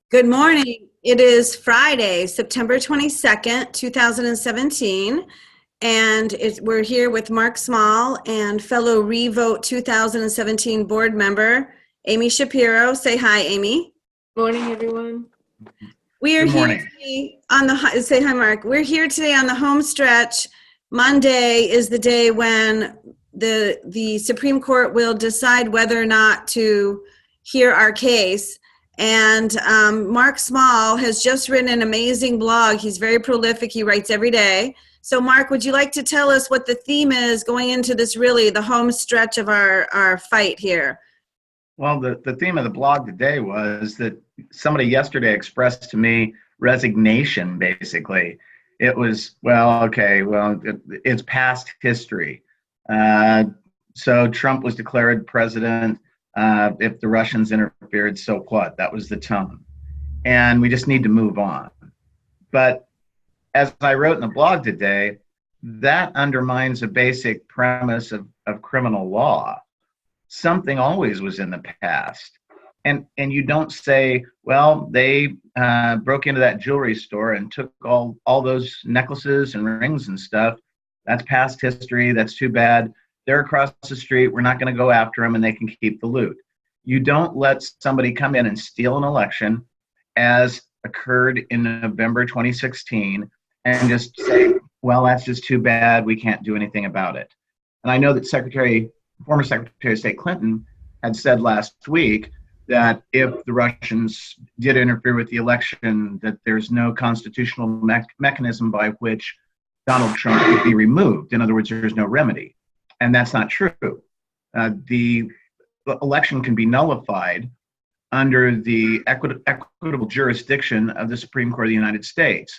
Good morning. It is Friday, September 22nd, 2017, and we're here with Mark Small and fellow Revote 2017 board member, Amy Shapiro. Say hi, Amy. Morning, everyone. We are Good here morning. today say hi, Mark. We're here today on the home stretch. Monday is the day when the Supreme Court will decide whether or not to hear our case. And Mark Small has just written an amazing blog. He's very prolific. He writes every day. So Mark, would you like to tell us what the theme is going into this, really the home stretch of our fight here? Well, the theme of the blog today was that somebody yesterday expressed to me resignation, basically. It was, it's past history. So Trump was declared president. If the Russians interfered, so what? That was the tone. And we just need to move on. But as I wrote in the blog today, that undermines a basic premise of criminal law. Something always was in the past. And you don't say, well, they broke into that jewelry store and took all those necklaces and rings and stuff. That's past history. That's too bad. They're across the street. We're not going to go after them and they can keep the loot. You don't let somebody come in and steal an election, as occurred in November 2016, and just say, well, that's just too bad. We can't do anything about it. And I know that former Secretary of State Clinton had said last week that if the Russians did interfere with the election, that there's no constitutional mechanism by which Donald Trump could be removed. In other words, there's no remedy. And that's not true. The election can be nullified under the equitable jurisdiction of the Supreme Court of the United States.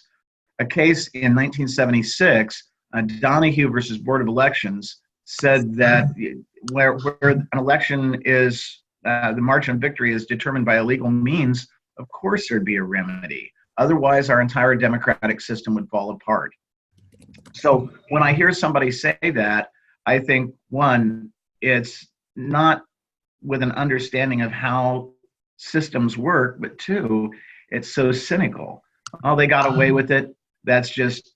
A case in 1976, Donahue versus Board of Elections, said that where an election is, the margin of victory is determined by illegal means, of course there'd be a remedy. Otherwise, our entire democratic system would fall apart. So when I hear somebody say that, I think, one, it's not with an understanding of how systems work, but two, it's so cynical. Oh, they got away with it. That's just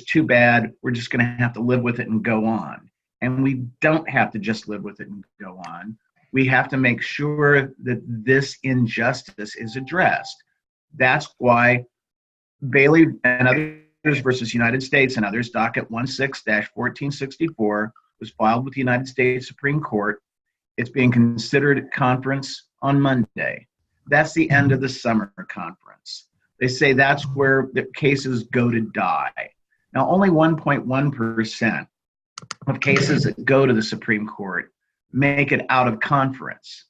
too bad. We're just going to have to live with it and go on. And we don't have to just live with it and go on. We have to make sure that this injustice is addressed. That's why Bailey and others versus United States and others, docket 16-1464, was filed with the United States Supreme Court. It's being considered at conference on Monday. That's the end of the summer conference. They say that's where the cases go to die. Now, only 1.1% of cases that go to the Supreme Court make it out of conference.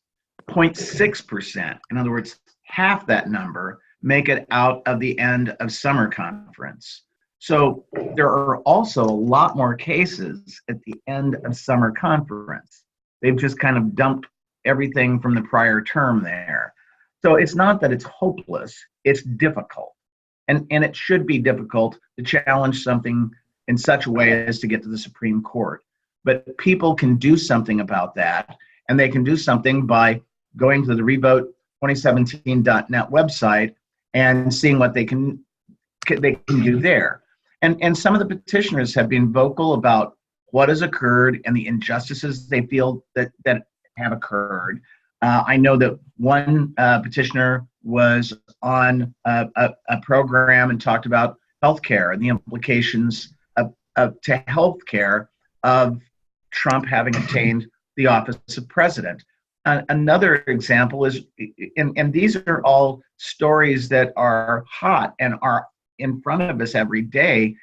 0.6%, in other words, half that number, make it out of the end of summer conference. So there are also a lot more cases at the end of summer conference. They've just kind of dumped everything from the prior term there. So it's not that it's hopeless, it's difficult. And it should be difficult to challenge something in such a way as to get to the Supreme Court. But people can do something about that, and they can do something by going to the revote2017.net website and seeing what they can do there. And some of the petitioners have been vocal about what has occurred and the injustices they feel that have occurred. I know that one petitioner was on a program and talked about healthcare and the implications to healthcare of Trump having obtained the office of president. Another example is, and these are all stories that are hot and are in front of us every day.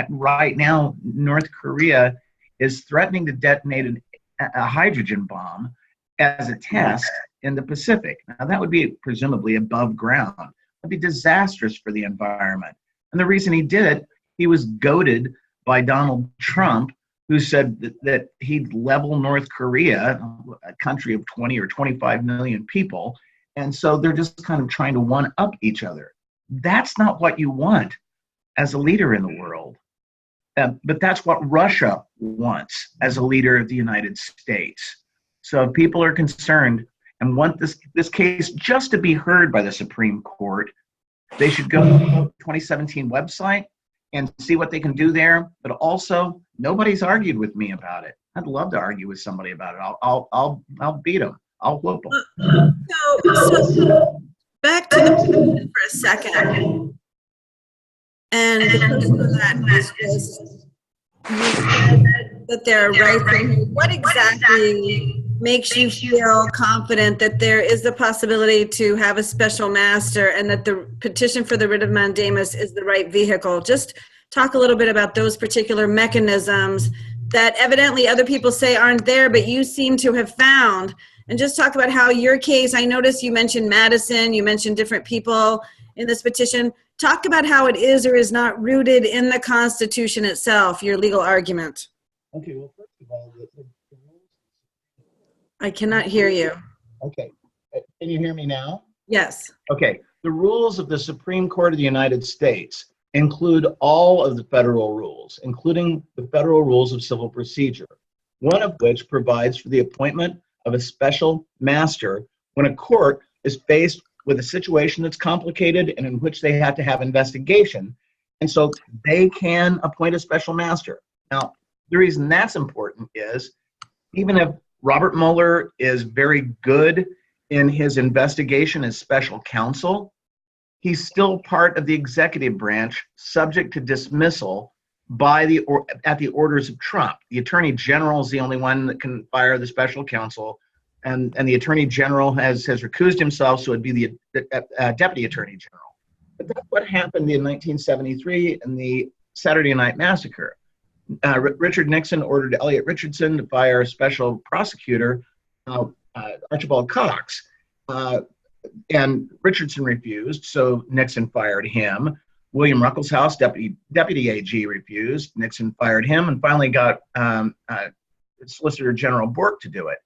Right now, North Korea is threatening to detonate a hydrogen bomb as a test in the Pacific. Now, that would be presumably above ground. That'd be disastrous for the environment. And the reason he did it, he was goaded by Donald Trump, who said that he'd level North Korea, a country of 20 or 25 million people. And so they're just kind of trying to one-up each other. That's not what you want as a leader in the world. But that's what Russia wants as a leader of the United States. So if people are concerned, and want this case just to be heard by the Supreme Court, they should go to the 2017 website and see what they can do there. But also, nobody's argued with me about it. I'd love to argue with somebody about it. I'll beat them. I'll whoop them. So back to the petition for a second. And the question of that was just, you said that there are rights in here. What exactly makes you feel confident that there is the possibility to have a special master and that the petition for the writ of mandamus is the right vehicle? Just talk a little bit about those particular mechanisms that evidently other people say aren't there, but you seem to have found. And just talk about how your case, I noticed you mentioned Madison, you mentioned different people in this petition. Talk about how it is or is not rooted in the Constitution itself, your legal argument. Okay, well, first of all, the rules. I cannot hear you. Okay, can you hear me now? Yes. Okay, the rules of the Supreme Court of the United States include all of the federal rules, including the federal rules of civil procedure, one of which provides for the appointment of a special master when a court is faced with a situation that's complicated and in which they have to have investigation. And so they can appoint a special master. Now, the reason that's important is even if Robert Mueller is very good in his investigation as special counsel, he's still part of the executive branch, subject to dismissal by at the orders of Trump. The Attorney General is the only one that can fire the special counsel, and the Attorney General has recused himself, so it'd be the Deputy Attorney General. But that's what happened in 1973 in the Saturday Night Massacre. Richard Nixon ordered Elliot Richardson to fire a special prosecutor, Archibald Cox, and Richardson refused, so Nixon fired him. William Ruckelshaus, deputy AG, refused. Nixon fired him, and finally got Solicitor General Bork to do it.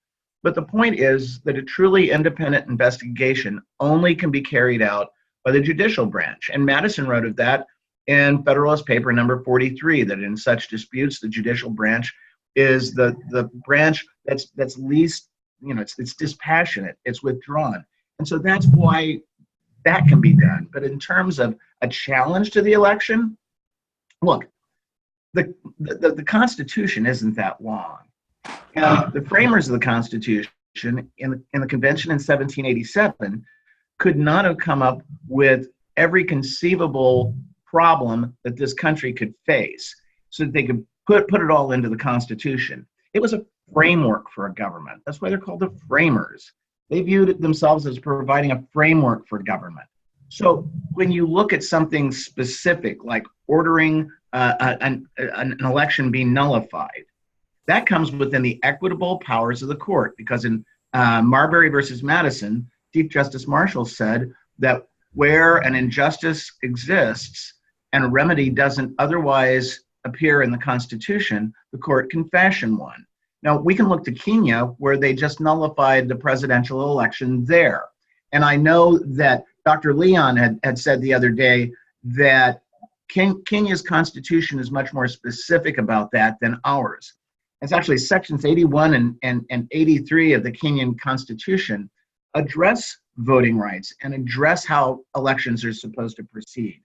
But the point is that a truly independent investigation only can be carried out by the judicial branch. And Madison wrote of that in Federalist Paper number 43, that in such disputes, the judicial branch is the branch that's least, it's dispassionate, it's withdrawn. And so that's why that can be done. But in terms of a challenge to the election, look, the Constitution isn't that long. And the framers of the Constitution in the convention in 1787 could not have come up with every conceivable problem that this country could face so that they could put it all into the Constitution. It was a framework for a government. That's why they're called the framers. They viewed themselves as providing a framework for government. So when you look at something specific like ordering an election be nullified, that comes within the equitable powers of the court, because in Marbury versus Madison, Chief Justice Marshall said that where an injustice exists and a remedy doesn't otherwise appear in the Constitution, the court can fashion one. Now, we can look to Kenya, where they just nullified the presidential election there. And I know that Dr. Leon had said the other day that Kenya's constitution is much more specific about that than ours. It's actually sections 81 and 83 of the Kenyan constitution address voting rights and address how elections are supposed to proceed.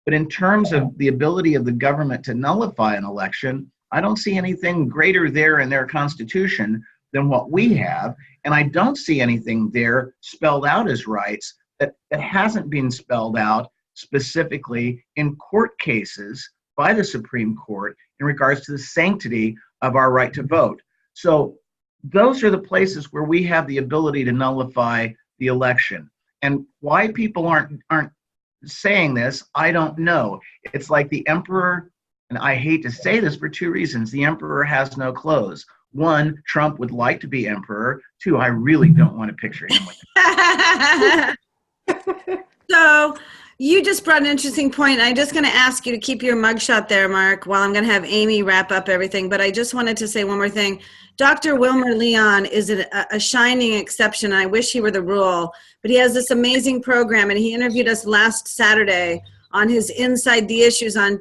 But in terms of the ability of the government to nullify an election, I don't see anything greater there in their constitution than what we have. And I don't see anything there spelled out as rights that hasn't been spelled out specifically in court cases by the Supreme Court in regards to the sanctity of our right to vote. So those are the places where we have the ability to nullify the election. And why people aren't saying this, I don't know. It's like the emperor, and I hate to say this for two reasons. The emperor has no clothes. One, Trump would like to be emperor. Two, I really don't want to picture him with it. So you just brought an interesting point. I'm just going to ask you to keep your mugshot there, Mark, while I'm going to have Amy wrap up everything. But I just wanted to say one more thing. Dr. Wilmer Leon is a shining exception. I wish he were the rule. But he has this amazing program, and he interviewed us last Saturday on his Inside the Issues on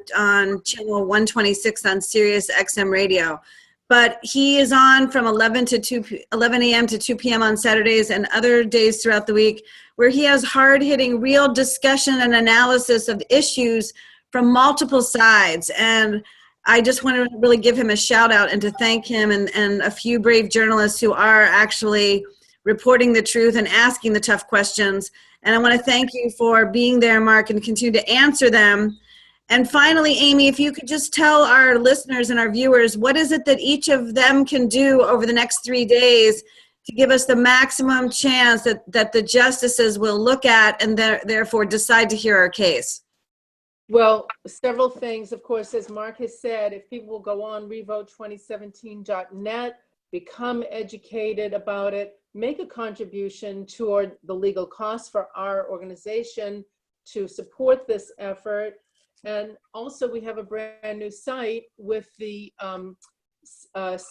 channel 126 on Sirius XM Radio. but he is on from 11 a.m. to 2 p.m. on Saturdays and other days throughout the week, where he has hard-hitting, real discussion and analysis of issues from multiple sides. And I just want to really give him a shout out and to thank him and a few brave journalists who are actually reporting the truth and asking the tough questions. And I want to thank you for being there, Mark, and continue to answer them. And finally, Amy, if you could just tell our listeners and our viewers, what is it that each of them can do over the next 3 days to give us the maximum chance that the justices will look at and therefore decide to hear our case? Well, several things, of course, as Mark has said, if people will go on revote2017.net, become educated about it, make a contribution toward the legal costs for our organization to support this effort. And also we have a brand new site with the,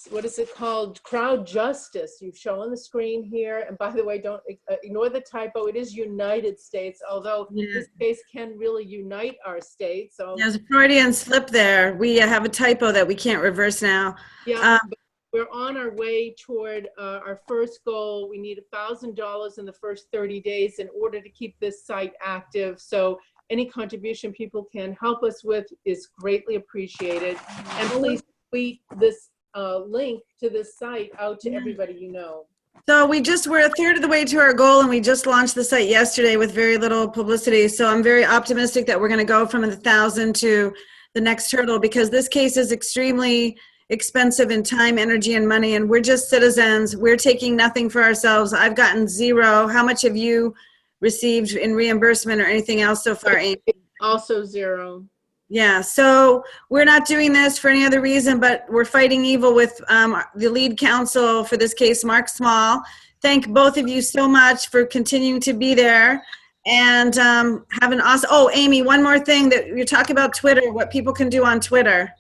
what is it called? Crowd Justice. You show on the screen here. And by the way, don't ignore the typo. It is United States, although this case can really unite our state. So there's a Freudian slip there. We have a typo that we can't reverse now. yeah, but we're on our way toward our first goal. We need $1,000 in the first 30 days in order to keep this site active. So any contribution people can help us with is greatly appreciated. And please tweet this link to this site out to everybody you know. So we're a third of the way to our goal, and we just launched the site yesterday with very little publicity. So I'm very optimistic that we're going to go from 1,000 to the next hurdle, because this case is extremely expensive in time, energy, and money, and we're just citizens. We're taking nothing for ourselves. I've gotten zero. How much have you received in reimbursement or anything else so far, Amy? Also zero. Yeah, so we're not doing this for any other reason, but we're fighting evil with the lead counsel for this case, Mark Small. Thank both of you so much for continuing to be there and have an awesome, oh, Amy, one more thing that you're talking about Twitter, what people can do on Twitter.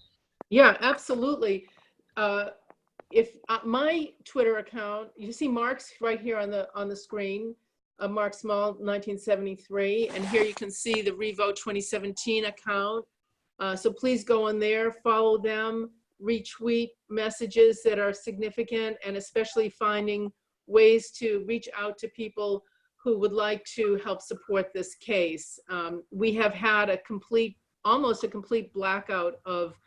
Yeah, absolutely. If my Twitter account, you see Mark's right here on the screen, Mark Small 1973, and here you can see the Revote 2017 account. So please go on there, follow them, retweet messages that are significant, and especially finding ways to reach out to people who would like to help support this case. We have had almost a complete blackout of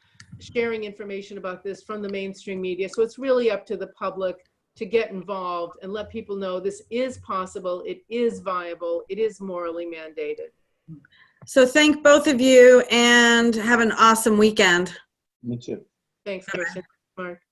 sharing information about this from the mainstream media. So it's really up to the public to get involved and let people know this is possible, it is viable, it is morally mandated. So thank both of you and have an awesome weekend. Me too. Thanks, Kirsten. Mark.